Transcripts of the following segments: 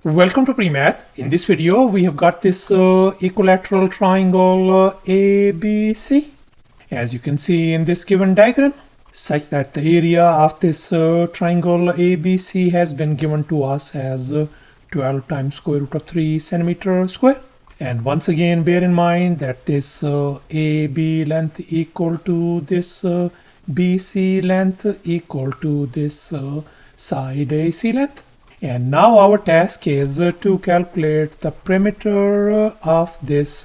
Welcome to PreMath. In this video, we have got this equilateral triangle ABC. As you can see in this given diagram, such that the area of this triangle ABC has been given to us as 12 times square root of 3 centimeter square. And once again, bear in mind that this AB length equal to this BC length equal to this side AC length. And now our task is to calculate the perimeter of this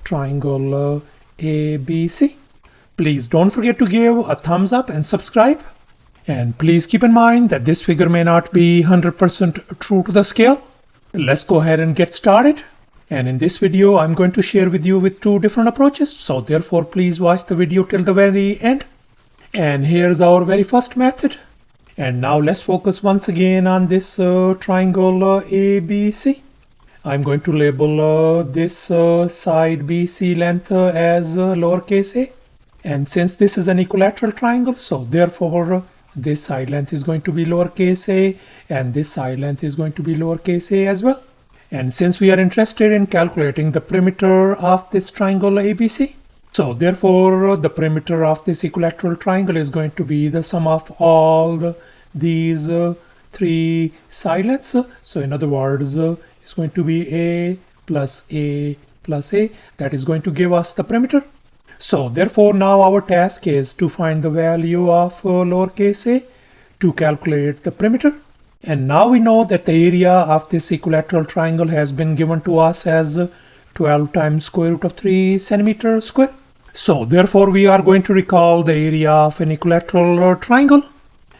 triangle ABC. Please don't forget to give a thumbs up and subscribe. And please keep in mind that this figure may not be 100% true to the scale. Let's go ahead and get started. And in this video, I'm going to share with you with two different approaches. So therefore, please watch the video till the very end. And here's our very first method. And now let's focus once again on this triangle ABC. I'm going to label this side BC length as lowercase a. And since this is an equilateral triangle, so therefore this side length is going to be lowercase a and this side length is going to be lowercase a as well. And since we are interested in calculating the perimeter of this triangle ABC, so therefore the perimeter of this equilateral triangle is going to be the sum of all these three side lengths. So in other words, it's going to be a plus a plus a. That is going to give us the perimeter. So therefore now our task is to find the value of lowercase a to calculate the perimeter. And now we know that the area of this equilateral triangle has been given to us as 12 times square root of 3 centimeter square. So therefore we are going to recall the area of an equilateral triangle.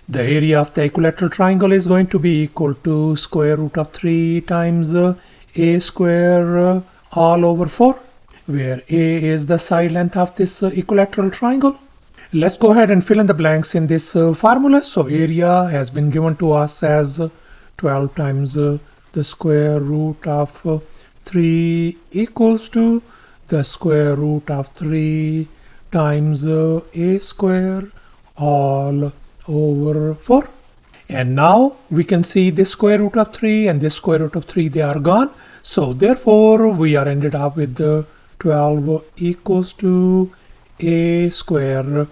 The area of the equilateral triangle is going to be equal to square root of 3 times a square all over 4, where a is the side length of this equilateral triangle. Let's go ahead and fill in the blanks in this formula. So area has been given to us as 12 times the square root of 3 equals to the square root of 3 times a square all over 4. And now we can see this square root of 3 and this square root of 3, they are gone. So therefore we are ended up with the 12 equals to a square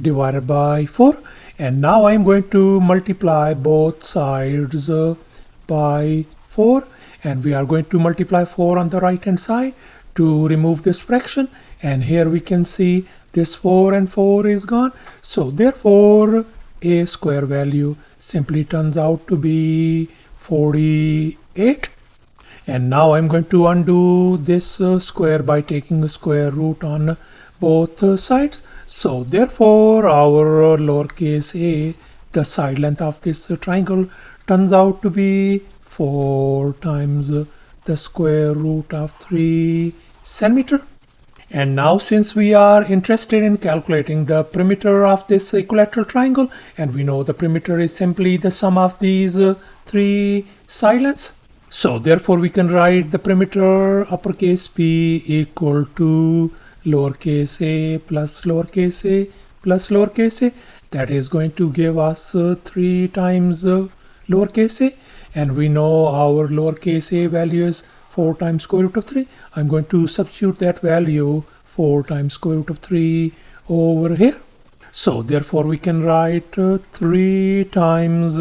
divided by 4. And now I am going to multiply both sides by 4, and we are going to multiply 4 on the right hand side to remove this fraction. And here we can see this 4 and 4 is gone. So therefore a square value simply turns out to be 48. And now I'm going to undo this square by taking the square root on both sides. So therefore our lowercase a, the side length of this triangle, turns out to be 4 times the square root of 3 centimeter. And now since we are interested in calculating the perimeter of this equilateral triangle, and we know the perimeter is simply the sum of these three side lengths, so therefore we can write the perimeter uppercase P equal to lowercase a plus lowercase a plus lowercase a. That is going to give us 3 times lowercase a, and we know our lowercase a value is 4 times square root of 3. I'm going to substitute that value 4 times square root of 3 over here. So therefore we can write 3 times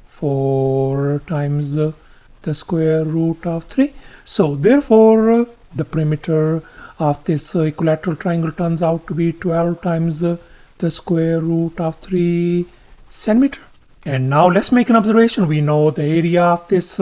4 times the square root of 3. So therefore the perimeter of this equilateral triangle turns out to be 12 times the square root of 3 centimeter. And now let's make an observation. We know the area of this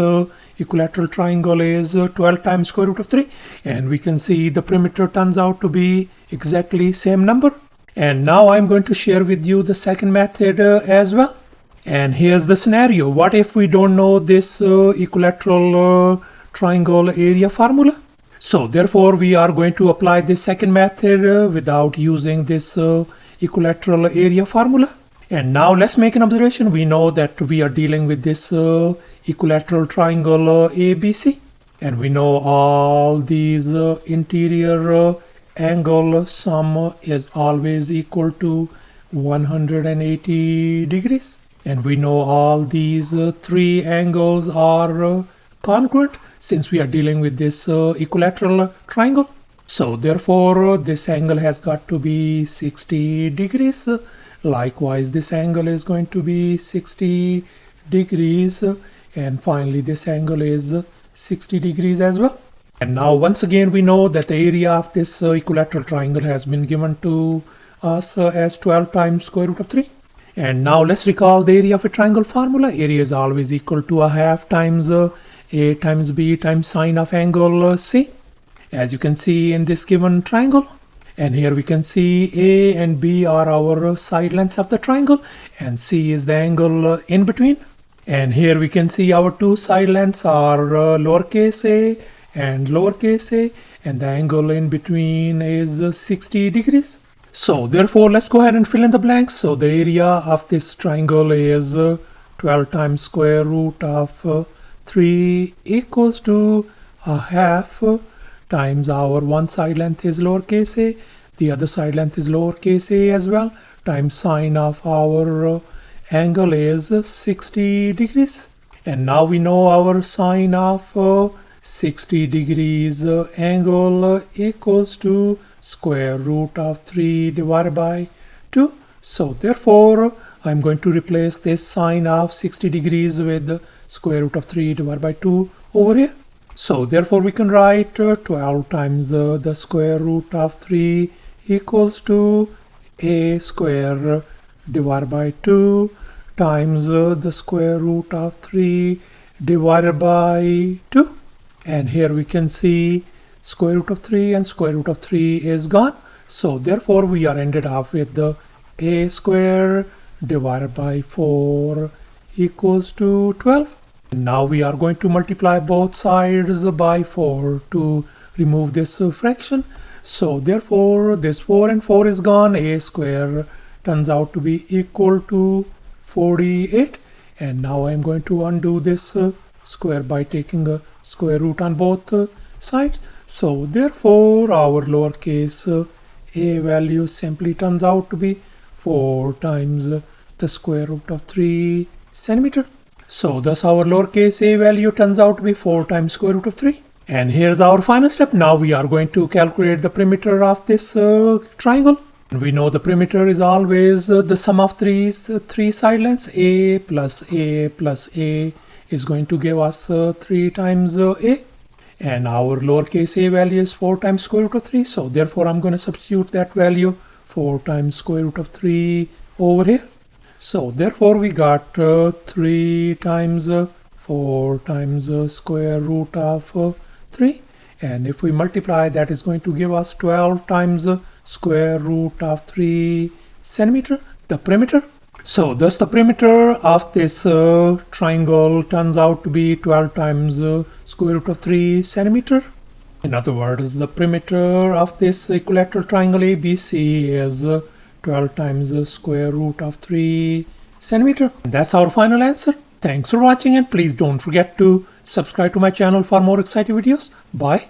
equilateral triangle is 12 times square root of 3. And we can see the perimeter turns out to be exactly same number. And now I'm going to share with you the second method as well. And here's the scenario. What if we don't know this equilateral triangle area formula? So therefore we are going to apply this second method without using this equilateral area formula. And now let's make an observation. We know that we are dealing with this equilateral triangle ABC, and we know all these interior angle sum is always equal to 180 degrees. And we know all these three angles are congruent since we are dealing with this equilateral triangle. So therefore this angle has got to be 60 degrees. Likewise this angle is going to be 60 degrees, and finally this angle is 60 degrees as well. And now once again we know that the area of this equilateral triangle has been given to us as 12 times square root of 3. And now let's recall the area of a triangle formula. Area is always equal to a half times A times B times sine of angle C, as you can see in this given triangle. And here we can see A and B are our side lengths of the triangle, and C is the angle in between. And here we can see our two side lengths are lowercase a and lowercase a, and the angle in between is 60 degrees. So therefore let's go ahead and fill in the blanks. So the area of this triangle is 12 times square root of 3 equals to a half times our one side length is lowercase a, the other side length is lowercase a as well, times sine of our angle is 60 degrees. And now we know our sine of 60 degrees angle equals to square root of 3 divided by 2. So therefore I'm going to replace this sine of 60 degrees with square root of 3 divided by 2 over here. So therefore we can write 12 times the square root of 3 equals to a square divided by 2 times the square root of 3 divided by 2. And here we can see square root of 3 and square root of 3 is gone. So therefore we are ended up with the a square divided by 4 equals to 12. And now we are going to multiply both sides by 4 to remove this fraction. So therefore this 4 and 4 is gone. A square turns out to be equal to 48. And now I'm going to undo this square by taking a square root on both sides. So therefore our lowercase a value simply turns out to be 4 times the square root of 3 centimeter. So thus our lowercase a value turns out to be 4 times square root of 3. And here's our final step. Now we are going to calculate the perimeter of this triangle. And we know the perimeter is always the sum of three side lengths. A plus A plus A is going to give us 3 times A. And our lowercase a value is 4 times square root of 3. So therefore I'm going to substitute that value 4 times square root of 3 over here. So therefore we got 3 times 4 times square root of 3. And if we multiply, that is going to give us 12 times square root of 3 centimeter, the perimeter. So thus the perimeter of this triangle turns out to be 12 times square root of 3 centimeter. In other words, the perimeter of this equilateral triangle ABC is 12 times square root of 3 centimeter. And that's our final answer. Thanks for watching, and please don't forget to subscribe to my channel for more exciting videos. Bye.